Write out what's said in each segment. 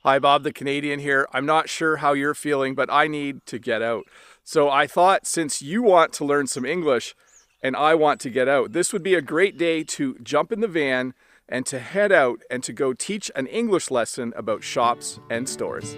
Hi, Bob the Canadian here. I'm not sure how you're feeling, but I need to get out. So I thought since you want to learn some English and I want to get out, this would be a great day to jump in the van and to head out and to go teach an English lesson about shops and stores.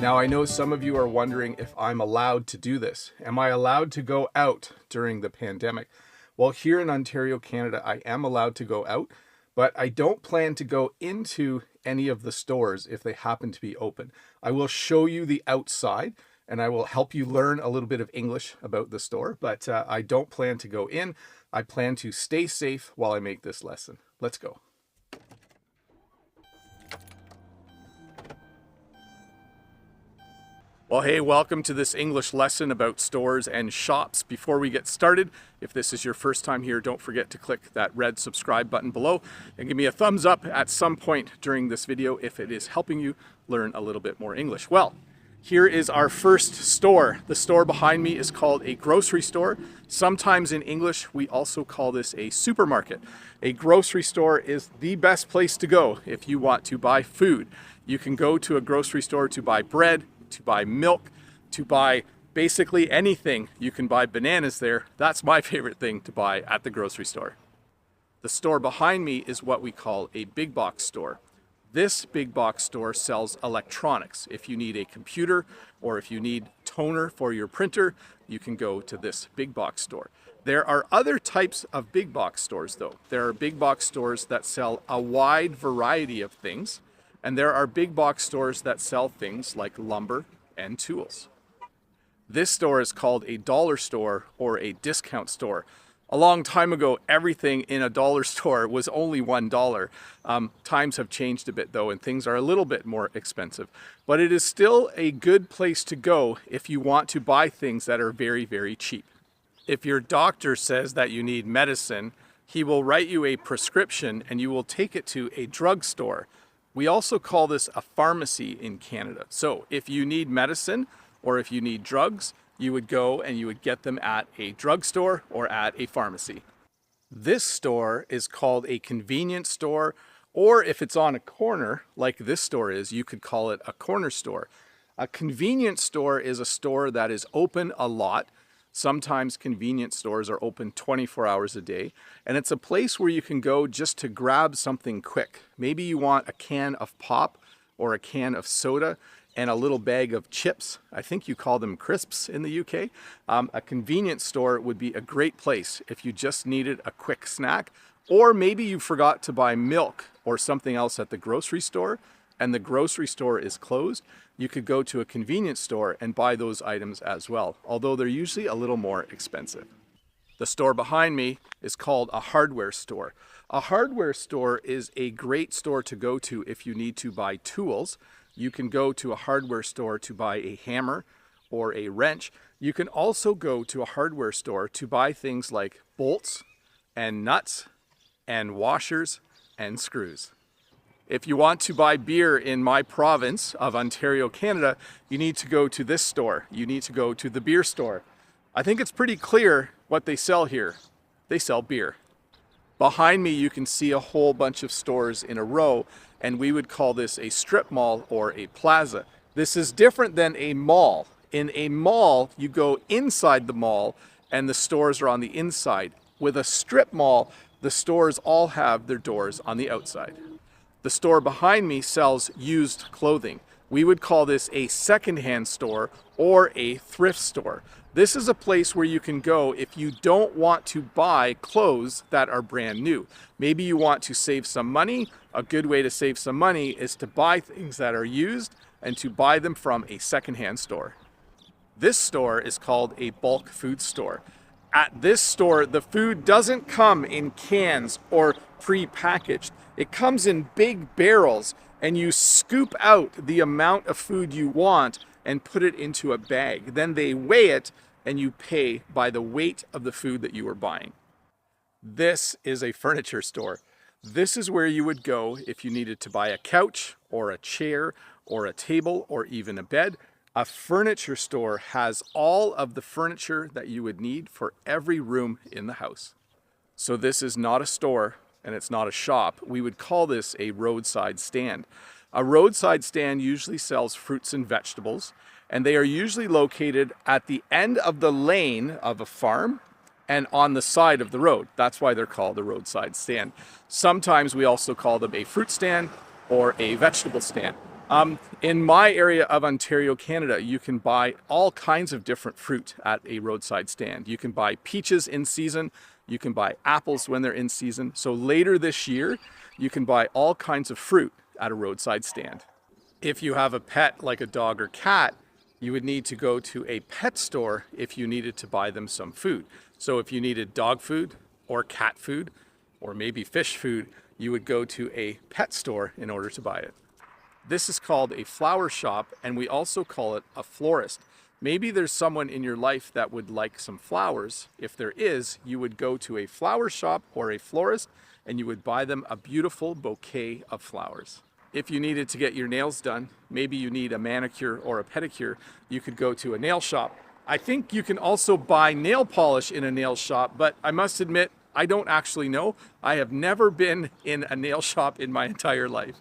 Now, I know some of you are wondering if I'm allowed to do this. Am I allowed to go out during the pandemic? Well, here in Ontario, Canada, I am allowed to go out, but I don't plan to go into any of the stores if they happen to be open. I will show you the outside and I will help you learn a little bit of English about the store, but I don't plan to go in. I plan to stay safe while I make this lesson. Let's go. Well, hey, welcome to this English lesson about stores and shops. Before we get started, if this is your first time here, don't forget to click that red subscribe button below and give me a thumbs up at some point during this video if it is helping you learn a little bit more English. Well, here is our first store. The store behind me is called a grocery store. Sometimes in English, we also call this a supermarket. A grocery store is the best place to go if you want to buy food. You can go to a grocery store to buy bread, to buy milk, to buy basically anything. You can buy bananas there. That's my favorite thing to buy at the grocery store. The store behind me is what we call a big box store. This big box store sells electronics. If you need a computer or if you need toner for your printer, you can go to this big box store. There are other types of big box stores though. There are big box stores that sell a wide variety of things. And there are big box stores that sell things like lumber and tools. This store is called a dollar store or a discount store. A long time ago, everything in a dollar store was only $1. Times have changed a bit though, and things are a little bit more expensive. But it is still a good place to go if you want to buy things that are very, very cheap. If your doctor says that you need medicine, he will write you a prescription and you will take it to a drugstore. We also call this a pharmacy in Canada. So if you need medicine or if you need drugs, you would go and you would get them at a drugstore or at a pharmacy. This store is called a convenience store, or if it's on a corner, like this store is, you could call it a corner store. A convenience store is a store that is open a lot. Sometimes convenience stores are open 24 hours a day, and it's a place where you can go just to grab something quick. Maybe you want a can of pop or a can of soda and a little bag of chips. I think you call them crisps in the UK. A convenience store would be a great place if you just needed a quick snack, or maybe you forgot to buy milk or something else at the grocery store and the grocery store is closed. You could go to a convenience store and buy those items as well, although they're usually a little more expensive. The store behind me is called a hardware store. A hardware store is a great store to go to if you need to buy tools. You can go to a hardware store to buy a hammer or a wrench. You can also go to a hardware store to buy things like bolts and nuts and washers and screws. If you want to buy beer in my province of Ontario, Canada, you need to go to this store. You need to go to the beer store. I think it's pretty clear what they sell here. They sell beer. Behind me, you can see a whole bunch of stores in a row, and we would call this a strip mall or a plaza. This is different than a mall. In a mall, you go inside the mall and the stores are on the inside. With a strip mall, the stores all have their doors on the outside. The store behind me sells used clothing. We would call this a secondhand store or a thrift store. This is a place where you can go if you don't want to buy clothes that are brand new. Maybe you want to save some money. A good way to save some money is to buy things that are used and to buy them from a secondhand store. This store is called a bulk food store. At this store, the food doesn't come in cans or pre-packaged. It comes in big barrels and you scoop out the amount of food you want and put it into a bag. Then they weigh it and you pay by the weight of the food that you are buying. This is a furniture store. This is where you would go if you needed to buy a couch or a chair or a table or even a bed. A furniture store has all of the furniture that you would need for every room in the house. So this is not a store and it's not a shop. We would call this a roadside stand. A roadside stand usually sells fruits and vegetables, and they are usually located at the end of the lane of a farm and on the side of the road. That's why they're called a roadside stand. Sometimes we also call them a fruit stand or a vegetable stand. In my area of Ontario, Canada, you can buy all kinds of different fruit at a roadside stand. You can buy peaches in season, you can buy apples when they're in season. So later this year, you can buy all kinds of fruit at a roadside stand. If you have a pet like a dog or cat, you would need to go to a pet store if you needed to buy them some food. So if you needed dog food or cat food or maybe fish food, you would go to a pet store in order to buy it. This is called a flower shop, and we also call it a florist. Maybe there's someone in your life that would like some flowers. If there is, you would go to a flower shop or a florist and you would buy them a beautiful bouquet of flowers. If you needed to get your nails done, maybe you need a manicure or a pedicure, you could go to a nail shop. I think you can also buy nail polish in a nail shop, but I must admit, I don't actually know. I have never been in a nail shop in my entire life.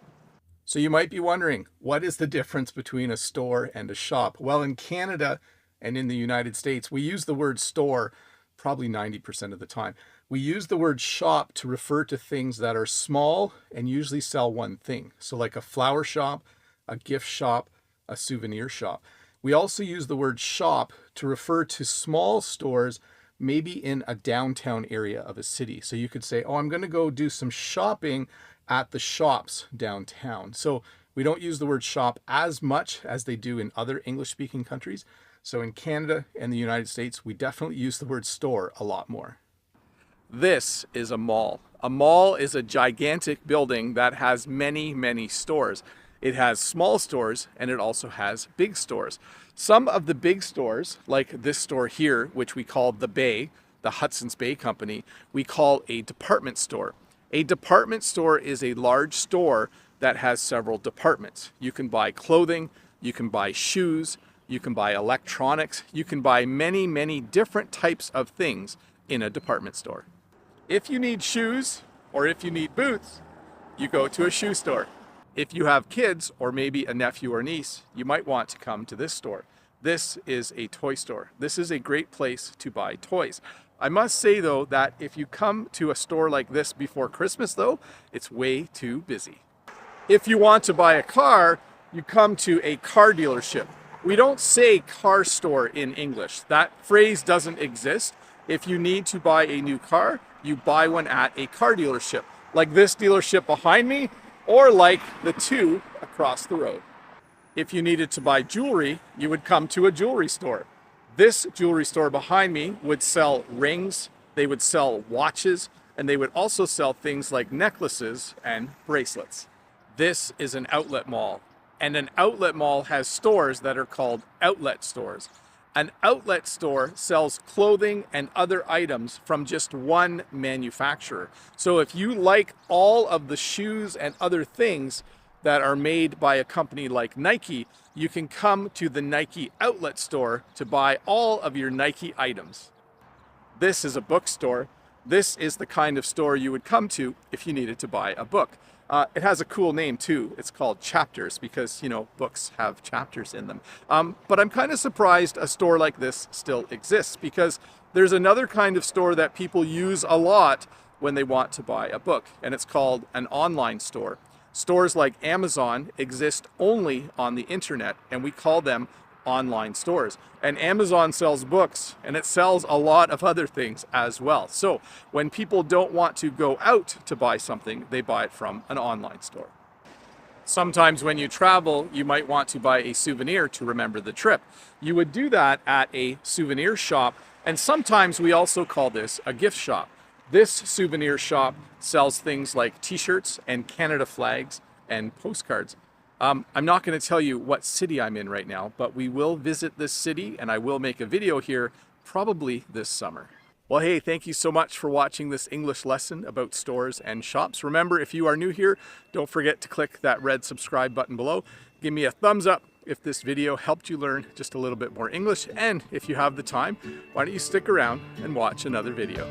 So you might be wondering, what is the difference between a store and a shop? Well, in Canada and in the United States, we use the word store probably 90% of the time. We use the word shop to refer to things that are small and usually sell one thing. So like a flower shop, a gift shop, a souvenir shop. We also use the word shop to refer to small stores, maybe in a downtown area of a city. So you could say, oh, I'm going to go do some shopping at the shops downtown. So we don't use the word shop as much as they do in other English-speaking countries. So in Canada and the United States, we definitely use the word store a lot more. This is a mall. A mall is a gigantic building that has many, many stores. It has small stores and it also has big stores. Some of the big stores, like this store here, which we call The Bay, the Hudson's Bay Company, we call a department store. A department store is a large store that has several departments. You can buy clothing, you can buy shoes, you can buy electronics, you can buy many, many different types of things in a department store. If you need shoes or if you need boots, you go to a shoe store. If you have kids or maybe a nephew or niece, you might want to come to this store. This is a toy store. This is a great place to buy toys. I must say though that if you come to a store like this before Christmas though, it's way too busy. If you want to buy a car, you come to a car dealership. We don't say car store in English. That phrase doesn't exist. If you need to buy a new car, you buy one at a car dealership, like this dealership behind me, or like the two across the road. If you needed to buy jewelry, you would come to a jewelry store. This jewelry store behind me would sell rings, they would sell watches, and they would also sell things like necklaces and bracelets. This is an outlet mall, and an outlet mall has stores that are called outlet stores. An outlet store sells clothing and other items from just one manufacturer. So if you like all of the shoes and other things that are made by a company like Nike, you can come to the Nike outlet store to buy all of your Nike items. This is a bookstore. This is the kind of store you would come to if you needed to buy a book. It has a cool name too. It's called Chapters because, you know, books have chapters in them. But I'm kind of surprised a store like this still exists because there's another kind of store that people use a lot when they want to buy a book, and it's called an online store. Stores like Amazon exist only on the internet, and we call them online stores. And Amazon sells books, and it sells a lot of other things as well. So when people don't want to go out to buy something, they buy it from an online store. Sometimes when you travel, you might want to buy a souvenir to remember the trip. You would do that at a souvenir shop, and sometimes we also call this a gift shop. This souvenir shop sells things like t-shirts and Canada flags and postcards. I'm not going to tell you what city I'm in right now, but we will visit this city and I will make a video here probably this summer. Well, hey, thank you so much for watching this English lesson about stores and shops. Remember, if you are new here, don't forget to click that red subscribe button below. Give me a thumbs up if this video helped you learn just a little bit more English. And if you have the time, why don't you stick around and watch another video.